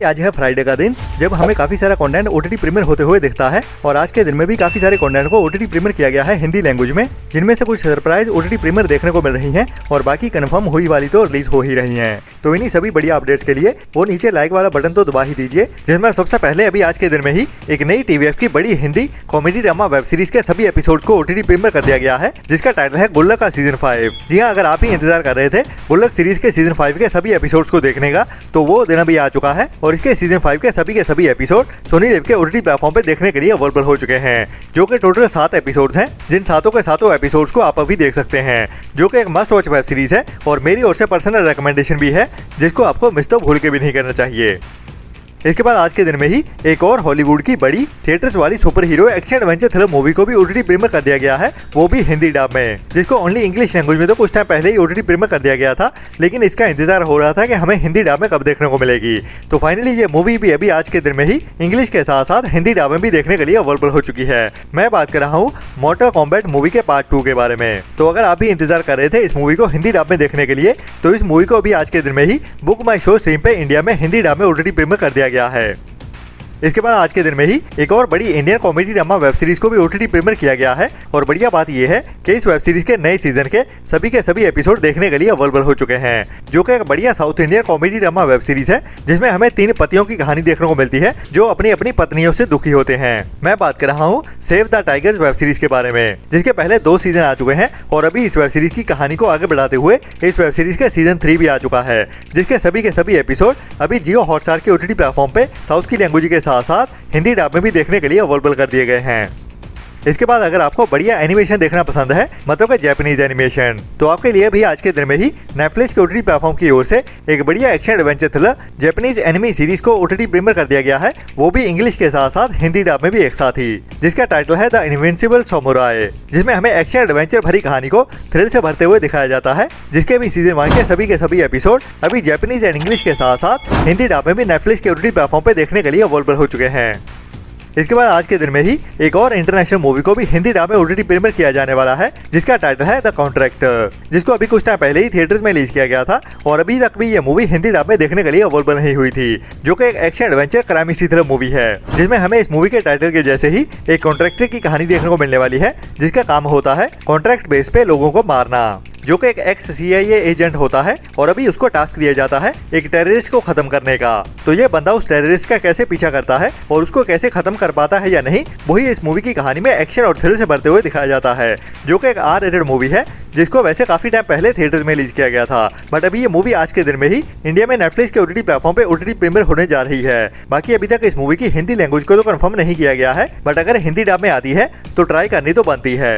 आज है फ्राइडे का दिन, जब हमें काफी सारा कंटेंट ओटीटी प्रीमियर होते हुए दिखता है। और आज के दिन में भी काफी सारे कंटेंट को ओटीटी प्रीमियर किया गया है हिंदी लैंग्वेज में, जिनमें से कुछ सरप्राइज ओटीटी प्रीमियर देखने को मिल रही हैं और बाकी कंफर्म हुई वाली तो रिलीज हो ही रही हैं। तो इन्हीं सभी बढ़िया अपडेट्स के लिए वो नीचे लाइक वाला बटन तो दबा ही दीजिए, जिसमें सबसे पहले अभी आज के दिन में ही एक नई टीवीएफ की बड़ी Hindi comedy drama web series के सभी एपिसोड्स को ओटीटी प्रीमियर कर दिया गया है, जिसका टाइटल है गुल्लक का सीजन 5। जी हाँ, अगर आप ही इंतजार कर रहे थे गुल्लक सीरीज के सीजन 5 के सभी एपिसोड्स को देखने का, तो वो दिन अभी आ चुका है और इसके सीजन 5 के सभी एपिसोड सोनी लिव के ओटीटी प्लेटफॉर्म पे देखने के लिए अवेलेबल हो चुके हैं, जो कि टोटल 7 एपिसोड्स हैं, जिन सातों के सातों एपिसोड्स को आप अभी देख सकते हैं, जो कि एक मस्ट वॉच वेब सीरीज है और मेरी ओर से पर्सनल रिकमेंडेशन भी है, जिसको आपको मिस तो भूल के भी नहीं करना चाहिए। इसके बाद आज के दिन में ही एक और हॉलीवुड की बड़ी थिएटर्स वाली super hero action adventure thriller movie को भी ओटीटी प्रीमियर कर दिया गया है, वो भी हिंदी डब में, जिसको ओनली इंग्लिश लैंग्वेज में तो कुछ टाइम पहले ही ओटीटी प्रीमियर कर दिया गया था, लेकिन इसका इंतजार हो रहा था कि हमें हिंदी डब में कब देखने को मिलेगी। तो फाइनली ये मूवी भी अभी आज के दिन में ही इंग्लिश के साथ साथ हिंदी डब में भी देखने के लिए अवेलेबल हो चुकी है। मैं बात कर रहा हूँ मोर्टल कॉम्बैट मूवी के पार्ट 2 के बारे में। तो अगर आप भी इंतजार कर रहे थे इस मूवी को हिंदी डब में देखने के लिए, तो इस मूवी को अभी आज के दिन में ही बुक माई शो स्ट्रीम पे इंडिया में हिंदी डब में ओटीटी प्रीमियर कर दिया गया है। इसके बाद आज के दिन में ही एक और बड़ी Indian comedy drama web series को भी ओटीटी प्रीमियर किया गया है और बढ़िया बात यह है कि इस वेब सीरीज के नए सीजन के सभी एपिसोड देखने के लिए अवेलेबल हो चुके हैं, जो कि एक बढ़िया south Indian comedy drama web series है, जिसमें हमें 3 पतियों की कहानी देखने को मिलती है जो अपनी अपनी पत्नियों से दुखी होते हैं। मैं बात कर रहा हूँ save the tigers web series के बारे में, जिसके पहले 2 सीजन आ चुके हैं और अभी इस वेब सीरीज की कहानी को आगे बढ़ाते हुए इस वेब सीरीज के सीजन 3 भी आ चुका है, जिसके सभी एपिसोड अभी जियो हॉटस्टार के ओटीटी प्लेटफॉर्म पे साउथ की लैंग्वेज के साथ साथ हिंदी डब में भी देखने के लिए अवेलेबल कर दिए गए हैं। इसके बाद अगर आपको बढ़िया एनिमेशन देखना पसंद है, मतलब कि जापानीज एनिमेशन, तो आपके लिए भी आज के दिन में ही नेटफ्लिक्स के ओटीटी प्लेटफॉर्म की ओर से एक बढ़िया action adventure thriller Japanese anime series को ओटीटी प्रीमियर कर दिया गया है, वो भी इंग्लिश के साथ साथ हिंदी डब में भी एक साथ ही, जिसका टाइटल है द इनविंसिबल सामुराई, जिसमें हमें एक्शन एडवेंचर भरी कहानी को थ्रिल से भरते हुए दिखाया जाता है, जिसके भी सीजन 1 के सभी एपिसोड अभी जापानीज एंड इंग्लिश के साथ साथ हिंदी डब में भी नेटफ्लिक्स के ओटीटी प्लेटफॉर्म पे देखने के लिए अवेलेबल हो चुके हैं। इसके बाद आज के दिन में ही एक और इंटरनेशनल मूवी को भी हिंदी डब में ओटीटी प्रीमियर किया जाने वाला है, जिसका टाइटल है द कॉन्ट्रैक्टर, जिसको अभी कुछ टाइम पहले ही थिएटर्स में रिलीज किया गया था और अभी तक भी ये मूवी हिंदी डब में देखने के लिए अवेलेबल नहीं हुई थी, जो कि एक action adventure crime mystery thriller movie है, जिसमें हमें इस मूवी के टाइटल के जैसे ही एक कॉन्ट्रैक्टर की कहानी देखने को मिलने वाली है, जिसका काम होता है कॉन्ट्रैक्ट बेस पे लोगों को मारना, जो कि एक एक्स CIA एजेंट होता है और अभी उसको टास्क दिया जाता है एक टेररिस्ट को खत्म करने का। तो ये बंदा उस टेररिस्ट का कैसे पीछा करता है और उसको कैसे खत्म कर पाता है या नहीं, वही इस मूवी की कहानी में एक्शन और थ्रिल से भरते हुए दिखाया जाता है, जो कि एक R-rated मूवी है, जिसको वैसे काफी टाइम पहले थिएटर्स में रिलीज किया गया था, बट अभी ये मूवी आज के दिन में ही इंडिया में नेटफ्लिक्स के ओटीटी प्लेटफॉर्म पे ओटीटी प्रीमियर होने जा रही है। बाकी अभी तक इस मूवी की हिंदी लैंग्वेज को तो कंफर्म नहीं किया गया है, बट अगर हिंदी डब में आती है तो ट्राई करनी तो बनती है।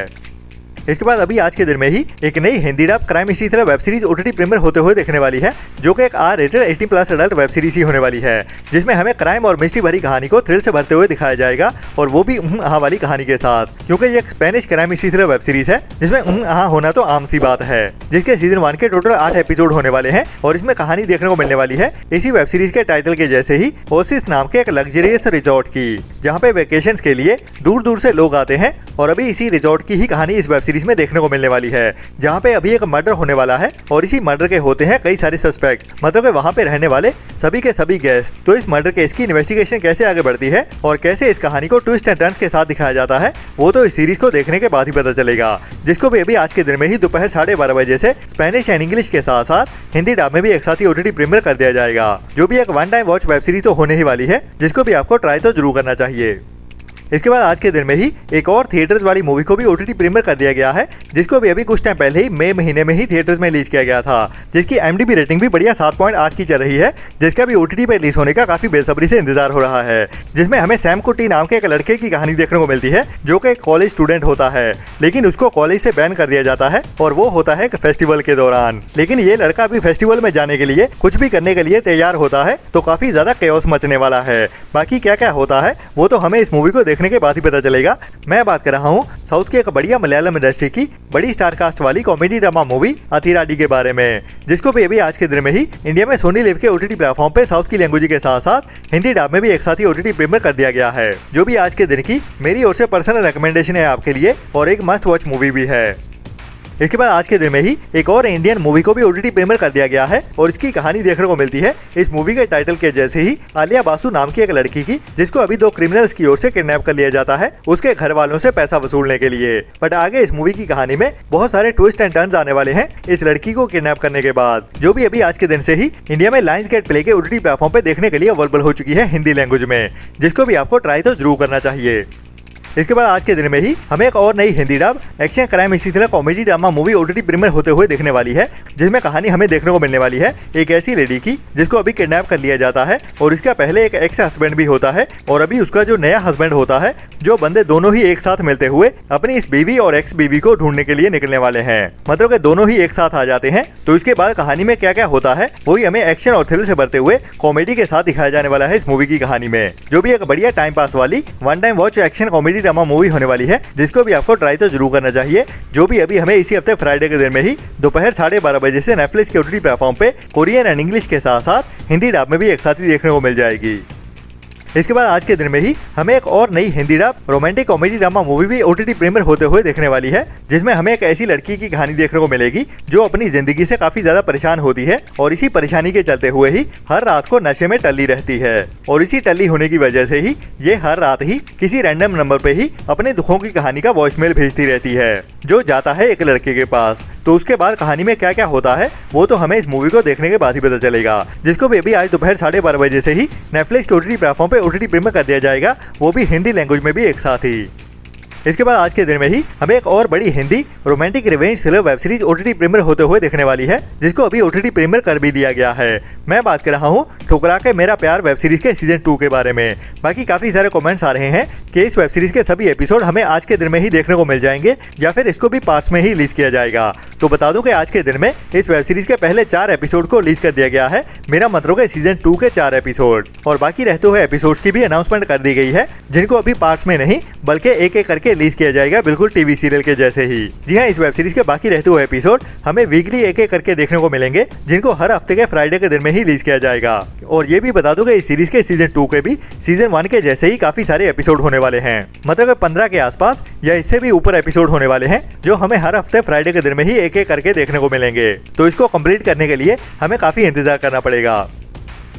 इसके बाद अभी आज के दिन में ही एक नई Hindi dub crime mystery thriller web series OTT premiere होते हुए देखने वाली है, जो कि एक R-rated 18+ एडल्ट वेब सीरीज ही होने वाली है, जिसमें हमें क्राइम और मिस्ट्री भरी कहानी को थ्रिल से भरते हुए दिखाया जाएगा और वो भी वाली कहानी के साथ, क्योंकि ये एक Spanish crime mystery thriller web series है, जिसमें होना तो आम सी बात है, जिसके सीजन 1 के टोटल 8 एपिसोड होने वाले हैं और इसमें कहानी देखने को मिलने वाली है इसी वेब सीरीज के टाइटल के जैसे ही ओसिस नाम के एक लग्जरियस रिजॉर्ट की, जहाँ पे वेकेशन के लिए दूर दूर से लोग आते हैं और अभी इसी रिजॉर्ट की ही कहानी इस वेब सीरीज में देखने को मिलने वाली है, जहाँ पे अभी एक मर्डर होने वाला है और इसी मर्डर के होते हैं कई सारे सस्पेक्ट, मतलब कि वहाँ पे रहने वाले सभी के सभी गेस्ट। तो इस मर्डर केस की इन्वेस्टिगेशन कैसे आगे बढ़ती है और कैसे इस कहानी को ट्विस्ट एंड टर्न्स के साथ दिखाया जाता है, वो तो इस सीरीज को देखने के बाद ही पता चलेगा, जिसको भी अभी आज के दिन में ही दोपहर 12:30 बजे से स्पेनिश एंड इंग्लिश के साथ साथ हिंदी डब में भी एक साथ ही ओटीटी प्रीमियर कर दिया जाएगा, जो भी एक one time watch web series तो होने ही वाली है, जिसको भी आपको ट्राई तो जरूर करना चाहिए। इसके बाद आज के दिन में ही एक और थिएटर्स वाली मूवी को भी ओटीटी प्रीमियर कर दिया गया है, जिसको भी अभी कुछ टाइम पहले ही मई महीने में ही थिएटर्स में रिलीज किया गया था, जिसकी IMDb रेटिंग भी बढ़िया 7.8 की चल रही है, जिसका भी ओटीटी पे रिलीज होने का काफी बेसब्री से इंतजार हो रहा है, जिसमें हमें सैम कुट्टी नाम के एक लड़के की कहानी देखने को मिलती है, जो कि एक कॉलेज स्टूडेंट होता है, लेकिन उसको कॉलेज से बैन कर दिया जाता है और वो होता है एक फेस्टिवल के दौरान। लेकिन ये लड़का अभी फेस्टिवल में जाने के लिए कुछ भी करने के लिए तैयार होता है, तो काफी ज्यादा केओस मचने वाला है। बाकी क्या क्या होता है वो तो हमें इस मूवी को देखने के बाद ही पता चलेगा। मैं बात कर रहा हूँ साउथ की एक बढ़िया मलयालम इंडस्ट्री की बड़ी स्टार कास्ट वाली कॉमेडी ड्रामा मूवी अतिराडी के बारे में, जिसको भी अभी आज के दिन में ही इंडिया में सोनी लिव के ओटीटी प्लेटफॉर्म पे साउथ की लैंग्वेज के साथ साथ हिंदी डब में भी एक साथ ही ओटीटी प्रीमियर कर दिया गया है, जो भी आज के दिन की मेरी ओर से पर्सनल रिकमेंडेशन है आपके लिए और एक मस्ट वॉच मूवी भी है। इसके बाद आज के दिन में ही एक और इंडियन मूवी को भी ओटीटी प्रीमियर कर दिया गया है और इसकी कहानी देखने को मिलती है इस मूवी के टाइटल के जैसे ही आलिया बासु नाम की एक लड़की की, जिसको अभी 2 क्रिमिनल्स की ओर से किडनैप कर लिया जाता है उसके घर वालों से पैसा वसूलने के लिए। बट आगे इस मूवी की कहानी में बहुत सारे ट्विस्ट एंड टर्न्स आने वाले हैं इस लड़की को किडनैप करने के बाद, जो भी अभी आज के दिन से ही इंडिया में लायंस गेट प्ले के ओटीटी प्लेटफॉर्म पे देखने के लिए अवेलेबल हो चुकी है हिंदी लैंग्वेज में, जिसको भी आपको ट्राई तो जरूर करना चाहिए। इसके बाद आज के दिन में ही हमें एक और नई हिंदी डब एक्शन क्राइम इसी तरह comedy drama movie OTT premiere होते हुए देखने वाली है, जिसमें कहानी हमें देखने को मिलने वाली है एक ऐसी लेडी की जिसको अभी किडनैप कर लिया जाता है और इसका पहले एक एक्स हस्बैंड भी होता है और अभी उसका जो नया हस्बैंड होता है, जो बंदे दोनों ही एक साथ मिलते हुए अपनी इस बीवी और एक्स बीवी को ढूंढने के लिए निकलने वाले हैं। मतलब कि दोनों ही एक साथ आ जाते हैं। तो इसके बाद कहानी में क्या क्या होता है वही हमें एक्शन और थ्रिल से भरते हुए कॉमेडी के साथ दिखाया जाने वाला है इस मूवी की कहानी में, जो भी एक बढ़िया टाइम पास वाली one time watch action comedy drama movie होने वाली है, जिसको भी आपको ट्राई तो जरूर करना चाहिए। जो भी अभी हमें इसी हफ्ते फ्राइडे के दिन में ही दोपहर 12:30 बजे से नेटफ्लिक्स के ओटीटी प्लेटफॉर्म पे कोरियन एंड इंग्लिश के साथ साथ हिंदी डब में भी एक साथ ही देखने को मिल जाएगी। इसके बाद आज के दिन में ही हमें एक और नई Hindi dub romantic comedy drama movie भी ओटीटी प्रीमियर होते हुए देखने वाली है, जिसमें हमें एक ऐसी लड़की की कहानी देखने को मिलेगी जो अपनी जिंदगी से काफी ज्यादा परेशान होती है और इसी परेशानी के चलते हुए ही हर रात को नशे में टल्ली रहती है और इसी टल्ली होने की वजह से ही ये हर रात ही किसी रैंडम नंबर पे ही अपने दुखों की कहानी का वॉइसमेल भेजती रहती है, जो जाता है एक लड़के के पास। तो उसके बाद कहानी में क्या क्या होता है वो तो हमें इस मूवी को देखने के बाद ही पता चलेगा, जिसको भी अभी आज दोपहर 12:30 बजे से ही नेटफ्लिक्स के ओटीटी प्लेटफॉर्म पे ओटीटी प्रीमियर कर दिया जाएगा, वो भी हिंदी लैंग्वेज में भी एक साथ ही। इसके बाद आज के दिन में ही हमें एक और बड़ी Hindi romantic revenge thriller web series OTT premiere होते हुए देखने वाली है, जिसको अभी ओटीटी प्रीमियर कर भी दिया गया है। मैं बात कर रहा हूँ ठुकरा के मेरा प्यार वेब सीरीज के सीजन 2 के बारे में। बाकी काफी सारे कमेंट्स आ रहे हैं कि इस वेब सीरीज के सभी एपिसोड हमें आज के दिन में ही देखने को मिल जाएंगे या फिर इसको भी पार्ट्स में ही रिलीज किया जाएगा। तो बता दूं कि आज के दिन में इस वेब सीरीज के पहले 4 एपिसोड को रिलीज कर दिया गया है, मेरा मतलब है सीजन 2 के 4 एपिसोड, और बाकी रहते हुए एपिसोड्स की भी अनाउंसमेंट कर दी गई है, जिनको अभी पार्ट्स में नहीं बल्कि एक एक करके रिलीज किया जाएगा, बिल्कुल टीवी सीरियल के जैसे ही। जी हाँ, इस वेब सीरीज के बाकी रहते हुए एपिसोड हमें वीकली एक एक करके देखने को मिलेंगे, जिनको हर हफ्ते के फ्राइडे के दिन में ही रिलीज किया जाएगा। और ये भी बता दूं कि इस सीरीज के सीजन 2 के भी सीजन 1 के जैसे ही काफी सारे एपिसोड होने वाले हैं, मतलब 15 के आसपास या इससे भी ऊपर एपिसोड होने वाले हैं, जो हमें हर हफ्ते फ्राइडे के दिन में ही एक एक करके देखने को मिलेंगे। तो इसको कंप्लीट करने के लिए हमें काफी इंतजार करना पड़ेगा।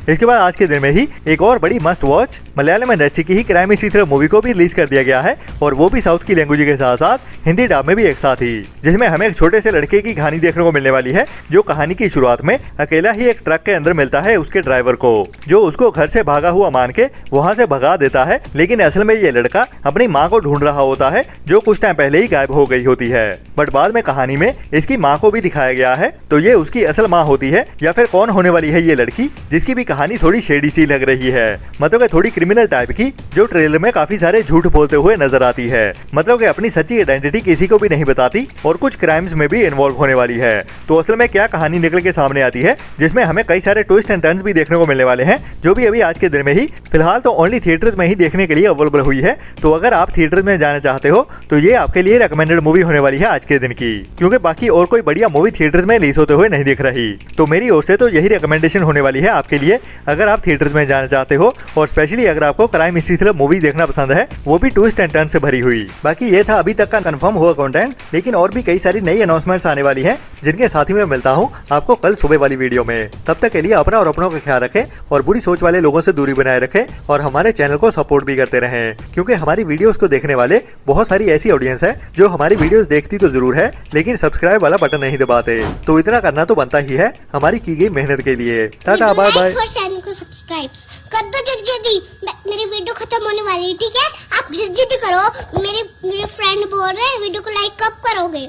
इसके बाद आज के दिन में ही एक और बड़ी मस्ट वॉच मलयालम इंडस्ट्री की ही क्राइम इसी तरह मूवी को भी रिलीज कर दिया गया है, और वो भी साउथ की लैंग्वेज के साथ साथ हिंदी डब में भी एक साथ ही, जिसमें हमें एक छोटे से लड़के की कहानी देखने को मिलने वाली है, जो कहानी की शुरुआत में अकेला ही एक ट्रक के अंदर मिलता है उसके ड्राइवर को, जो उसको घर से भागा हुआ मान के वहाँ से भगा देता है। लेकिन असल में ये लड़का अपनी माँ को ढूंढ रहा होता है, जो कुछ टाइम पहले ही गायब हो गई होती है। बट बाद में कहानी में इसकी माँ को भी दिखाया गया है, तो ये उसकी असल माँ होती है या फिर कौन होने वाली है ये लड़की, जिसकी भी कहानी थोड़ी शेडी सी लग रही है, मतलब थोड़ी क्रिमिनल टाइप की, जो ट्रेलर में काफी सारे झूठ बोलते हुए नजर आती है, मतलब कि अपनी सच्ची आइडेंटिटी किसी को भी नहीं बताती और कुछ क्राइम्स में भी इन्वॉल्व होने वाली है। तो असल में क्या कहानी निकल के सामने आती है, जिसमें हमें कई सारे ट्विस्ट एंड टर्न्स भी देखने को मिलने वाले हैं, जो भी अभी आज के दिन में ही फिलहाल तो ओनली थिएटर्स में ही देखने के लिए अवेलेबल हुई है। तो अगर आप थिएटर में जाना चाहते हो तो ये आपके लिए रिकमेंडेड मूवी होने वाली है आज के दिन की, क्योंकि बाकी और कोई बढ़िया मूवी थिएटर्स में रिलीज होते हुए नहीं दिख रही। तो मेरी ओर से तो यही रिकमेंडेशन होने वाली है आपके लिए, अगर आप थिएटर्स में जाना चाहते हो, और स्पेशली अगर आपको क्राइम हिस्ट्री थ्रिलर मूवी देखना पसंद है, वो भी ट्विस्ट एंड टर्न से भरी हुई। बाकी ये था अभी तक का कंफर्म हुआ कंटेंट, लेकिन और भी कई सारी नई अनाउंसमेंट्स आने वाली हैं, जिनके साथ ही मैं मिलता हूँ आपको कल सुबह वाली वीडियो में। तब तक के लिए अपना और अपनों का ख्याल रखें और बुरी सोच वाले लोगों से दूरी बनाए रखें, और हमारे चैनल को सपोर्ट भी करते रहें, क्योंकि हमारी वीडियोस को देखने वाले बहुत सारी ऐसी ऑडियंस है जो हमारी वीडियोस देखती तो जरूर है, लेकिन सब्सक्राइब वाला बटन नहीं दबाते। तो इतना करना तो बनता ही है हमारी की गई मेहनत के लिए। Tata bye bye. चैनल को सब्सक्राइब कर दो जल्दी, मेरी वीडियो खत्म होने वाली है, ठीक है? आप जल्दी करो, मेरे फ्रेंड बोल रहे हैं वीडियो को लाइक कब करोगे?